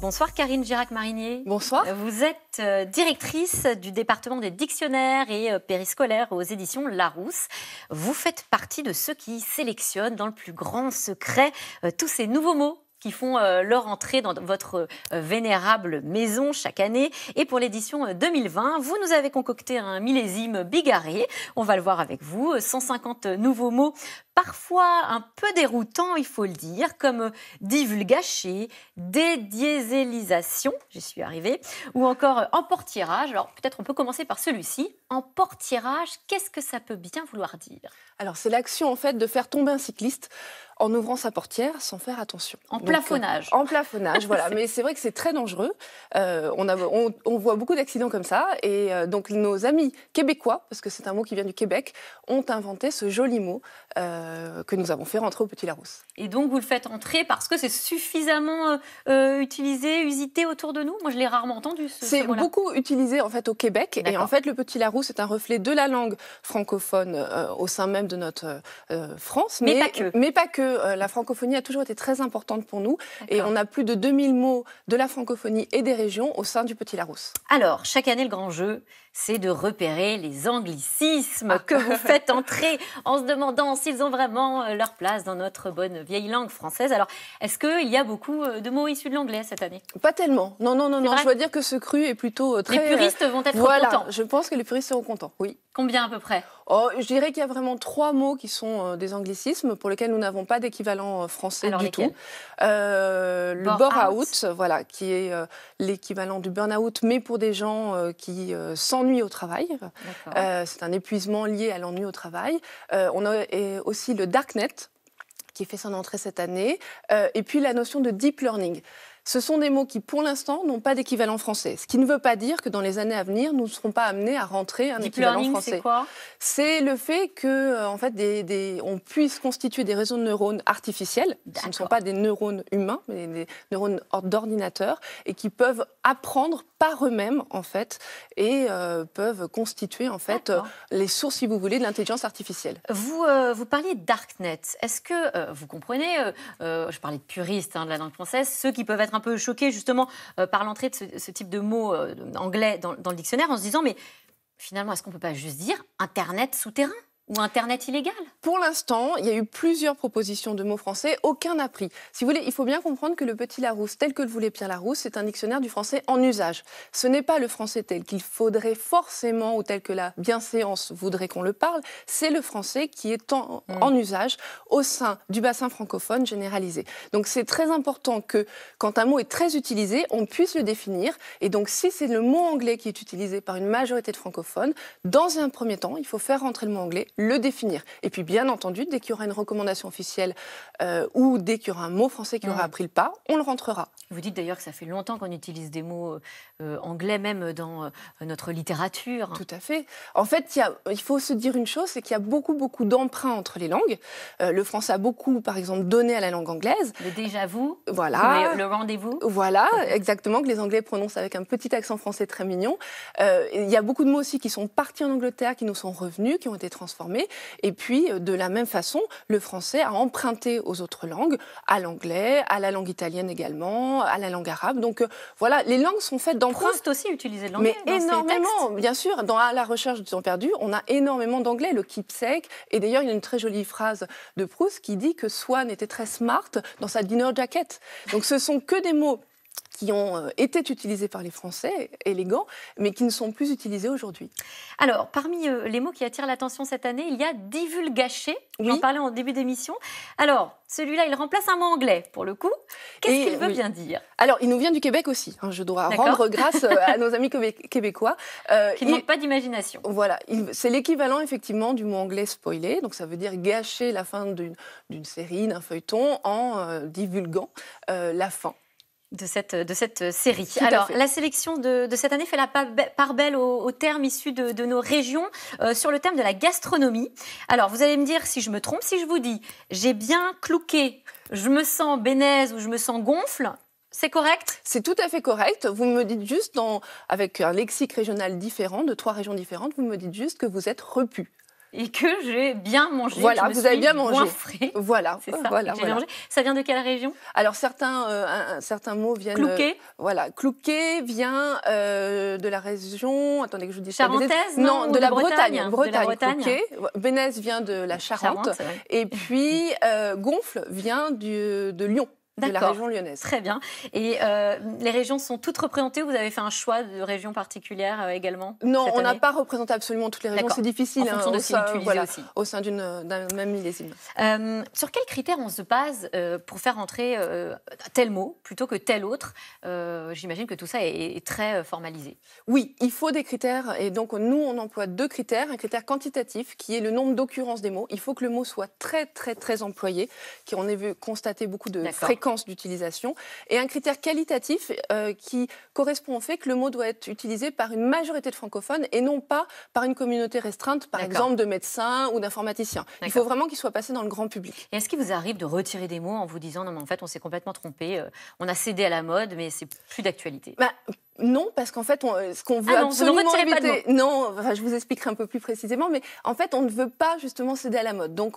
Bonsoir Karine Girac-Marinier. Bonsoir. Vous êtes directrice du département des dictionnaires et périscolaires aux éditions Larousse. Vous faites partie de ceux qui sélectionnent dans le plus grand secret tous ces nouveaux mots qui font leur entrée dans votre vénérable maison chaque année. Et pour l'édition 2020, vous nous avez concocté un millésime bigarré. On va le voir avec vous. 150 nouveaux mots, parfois un peu déroutants, il faut le dire, comme divulgacher, dédiésélisation, j'y suis arrivée, ou encore emportiérage. Alors peut-être on peut commencer par celui-ci. Emportiérage, qu'est-ce que ça peut bien vouloir dire? Alors c'est l'action en fait de faire tomber un cycliste en ouvrant sa portière sans faire attention. En plafonnage. En plafonnage, voilà. Mais c'est vrai que c'est très dangereux. On voit beaucoup d'accidents comme ça. Et donc nos amis québécois, parce que c'est un mot qui vient du Québec, ont inventé ce joli mot que nous avons fait rentrer au Petit Larousse. Et donc vous le faites entrer parce que c'est suffisamment utilisé, usité autour de nous? Moi je l'ai rarement entendu C'est beaucoup utilisé en fait au Québec. Et en fait le Petit Larousse est un reflet de la langue francophone au sein même de notre France. Mais pas que. Mais pas que. La francophonie a toujours été très importante pour nous. Et on a plus de 2000 mots de la francophonie et des régions au sein du Petit Larousse. Alors, chaque année, le grand jeu, c'est de repérer les anglicismes que vous faites entrer en se demandant s'ils ont vraiment leur place dans notre bonne vieille langue française. Alors, est-ce qu'il y a beaucoup de mots issus de l'anglais cette année? Pas tellement. Non. Je dois dire que ce cru est plutôt très... Les puristes vont être contents. Je pense que les puristes seront contents, oui. Combien à peu près? Je dirais qu'il y a vraiment 3 mots qui sont des anglicismes pour lesquels nous n'avons pas d'équivalent français du tout. Le bore-out, voilà, qui est l'équivalent du burn-out, mais pour des gens qui s'ennuient au travail. C'est un épuisement lié à l'ennui au travail. On a aussi le darknet, qui fait son entrée cette année, et puis la notion de deep learning. Ce sont des mots qui, pour l'instant, n'ont pas d'équivalent français. Ce qui ne veut pas dire que dans les années à venir, nous ne serons pas amenés à rentrer un équivalent français. C'est quoi? C'est le fait que, en fait, on puisse constituer des réseaux de neurones artificiels. Ce ne sont pas des neurones humains, mais des neurones d'ordinateur, et qui peuvent apprendre par eux-mêmes, en fait, et peuvent constituer, en fait, les sources, si vous voulez, de l'intelligence artificielle. Vous parliez de darknet. Est-ce que vous comprenez, je parlais de puristes de la langue française, ceux qui peuvent être un peu choqués justement par l'entrée de ce type de mots anglais dans le dictionnaire en se disant mais finalement est-ce qu'on ne peut pas juste dire Internet souterrain ou Internet illégal? Pour l'instant, il y a eu plusieurs propositions de mots français, aucun n'a pris. Si vous voulez, il faut bien comprendre que le Petit Larousse, tel que le voulait Pierre Larousse, c'est un dictionnaire du français en usage. Ce n'est pas le français tel qu'il faudrait forcément ou tel que la bienséance voudrait qu'on le parle, c'est le français qui est en usage au sein du bassin francophone généralisé. Donc c'est très important que quand un mot est très utilisé, on puisse le définir. Et donc si c'est le mot anglais qui est utilisé par une majorité de francophones, dans un premier temps, il faut faire rentrer le mot anglais, le définir. Et puis, bien entendu, dès qu'il y aura une recommandation officielle ou dès qu'il y aura un mot français qui aura pris le pas, on le rentrera. Vous dites d'ailleurs que ça fait longtemps qu'on utilise des mots anglais, même dans notre littérature. Tout à fait. En fait, il faut se dire une chose, c'est qu'il y a beaucoup d'emprunts entre les langues. Le français a beaucoup, par exemple, donné à la langue anglaise. Le déjà-vu, voilà. Le rendez-vous. Voilà, exactement, que les Anglais prononcent avec un petit accent français très mignon. Il y a beaucoup de mots aussi qui sont partis en Angleterre, qui nous sont revenus, qui ont été transformés. Et puis, de la même façon, le français a emprunté aux autres langues, à l'anglais, à la langue italienne également, à la langue arabe. Donc voilà, les langues sont faites d'emprunts. Proust aussi utilisait l'anglais dans énormément, ses textes. bien sûr. Dans la recherche du temps perdu, on a énormément d'anglais, le keepsake. Et d'ailleurs, il y a une très jolie phrase de Proust qui dit que Swann était très smart dans sa dinner jacket. Donc ce sont que des mots qui ont été utilisés par les Français, élégants, mais qui ne sont plus utilisés aujourd'hui. Alors, parmi les mots qui attirent l'attention cette année, il y a divulgacher. J'en parlais en début d'émission. Alors, celui-là, il remplace un mot anglais, pour le coup. Qu'est-ce qu'il veut bien dire? Alors, il nous vient du Québec aussi. Je dois rendre grâce à nos amis québécois. Qui ne manquent pas d'imagination. Voilà, c'est l'équivalent, effectivement, du mot anglais spoiler. Donc, ça veut dire gâcher la fin d'une série, d'un feuilleton, en divulguant la fin de cette série. Alors, la sélection de cette année fait la part belle aux termes issus de nos régions sur le thème de la gastronomie. Alors, vous allez me dire si je me trompe, si je vous dis « j'ai bien clouqué, je me sens bénaise ou je me sens gonfle », c'est correct? C'est tout à fait correct. Vous me dites juste, avec un lexique régional différent, de 3 régions différentes, vous me dites juste que vous êtes repu. et que j'ai bien mangé. Voilà, vous avez bien mangé. Frais. Voilà, c'est ça. Voilà, Bien mangé. Ça vient de quelle région? Alors certains mots viennent. Clouquet. Voilà, Clouquet vient de la région. Attendez que je vous dise. Charentaise, non, de la Bretagne. Bretagne. Clouquet. Bénez vient de la Charente. Et puis Gonfle vient de Lyon. De la région lyonnaise. Très bien. Et les régions sont toutes représentées? Vous avez fait un choix de région particulière également? Non, on n'a pas représenté absolument toutes les régions. C'est difficile. En fonction de ce qui est utilisé aussi. Au sein d'un même millésime. Sur quels critères on se base pour faire entrer tel mot plutôt que tel autre? J'imagine que tout ça est très formalisé. Oui, il faut des critères. Et donc, nous, on emploie 2 critères. Un critère quantitatif, qui est le nombre d'occurrences des mots. Il faut que le mot soit très, très, très employé, qu'on ait vu constater beaucoup de fréquences d'utilisation, et un critère qualitatif qui correspond au fait que le mot doit être utilisé par une majorité de francophones et non pas par une communauté restreinte, par exemple de médecins ou d'informaticiens. Il faut vraiment qu'il soit passé dans le grand public. Et est-ce qu'il vous arrive de retirer des mots en vous disant non mais en fait on s'est complètement trompé, on a cédé à la mode mais c'est plus d'actualité? Non, parce qu'en fait, ce qu'on veut absolument éviter... Non, je vous expliquerai un peu plus précisément, mais en fait, on ne veut pas justement céder à la mode. Donc,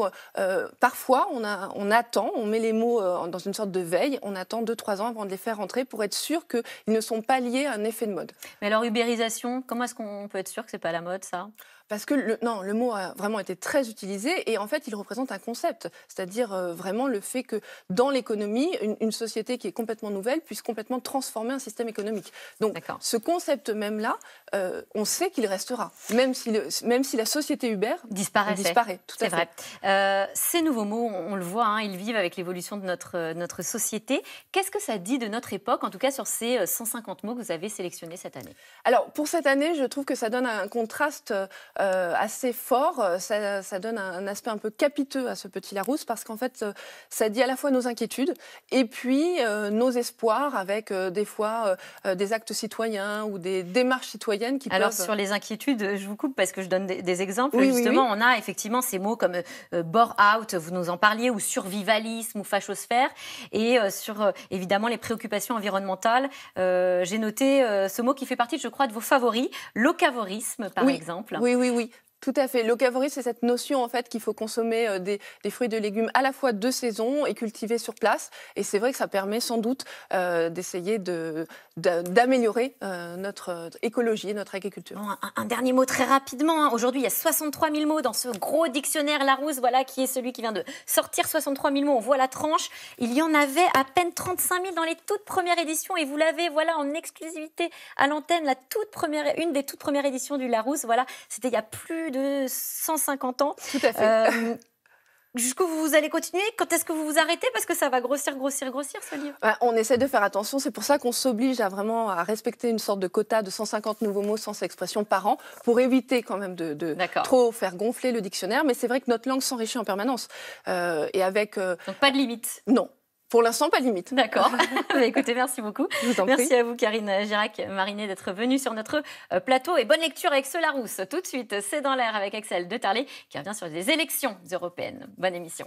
parfois, on attend, on met les mots dans une sorte de veille, on attend 2-3 ans avant de les faire rentrer pour être sûr qu'ils ne sont pas liés à un effet de mode. Mais alors, ubérisation, comment est-ce qu'on peut être sûr que c'est pas la mode, ça? Parce que le mot a vraiment été très utilisé et en fait, il représente un concept, c'est-à-dire vraiment le fait que dans l'économie, une société qui est complètement nouvelle puisse complètement transformer un système économique. Donc, ce concept même-là, on sait qu'il restera, même si la société Uber disparaît. Tout à fait. Vrai. Ces nouveaux mots, on le voit, hein, ils vivent avec l'évolution de notre société. Qu'est-ce que ça dit de notre époque, en tout cas sur ces 150 mots que vous avez sélectionnés cette année? Alors, pour cette année, je trouve que ça donne un contraste assez fort. Ça donne un aspect un peu capiteux à ce petit Larousse parce qu'en fait, ça dit à la fois nos inquiétudes et puis nos espoirs avec des fois des actes citoyens ou des démarches citoyennes qui Alors, peuvent... sur les inquiétudes, je vous coupe parce que je donne des exemples. Oui, justement, on a effectivement ces mots comme bore-out, vous nous en parliez, ou survivalisme ou fachosphère. Et sur, évidemment, les préoccupations environnementales, j'ai noté ce mot qui fait partie, je crois, de vos favoris, locavorisme, par exemple. Oui. Tout à fait. Locavorisme, c'est cette notion en fait qu'il faut consommer des fruits et de légumes à la fois de saison et cultivés sur place. Et c'est vrai que ça permet sans doute d'essayer d'améliorer notre écologie et notre agriculture. Bon, un dernier mot très rapidement. Hein. Aujourd'hui, il y a 63 000 mots dans ce gros dictionnaire Larousse, voilà, qui est celui qui vient de sortir 63 000 mots. On voit la tranche. Il y en avait à peine 35 000 dans les toutes premières éditions. Et vous l'avez, voilà, en exclusivité à l'antenne, une des toutes premières éditions du Larousse. Voilà, c'était il y a plus de 150 ans. Tout à fait. Jusqu'où vous allez continuer? Quand est-ce que vous vous arrêtez? Parce que ça va grossir ce livre. On essaie de faire attention. C'est pour ça qu'on s'oblige à respecter une sorte de quota de 150 nouveaux mots sans expression par an pour éviter quand même de trop faire gonfler le dictionnaire. Mais c'est vrai que notre langue s'enrichit en permanence. Et avec... Donc pas de limite? Non. Pour l'instant, pas de limite. D'accord. Écoutez, merci beaucoup. Je vous en prie. Merci à vous, Karine Girac-Marinet, d'être venue sur notre plateau. Et bonne lecture avec ce Larousse. Tout de suite, c'est dans l'air avec Axel de Tarlé qui revient sur les élections européennes. Bonne émission.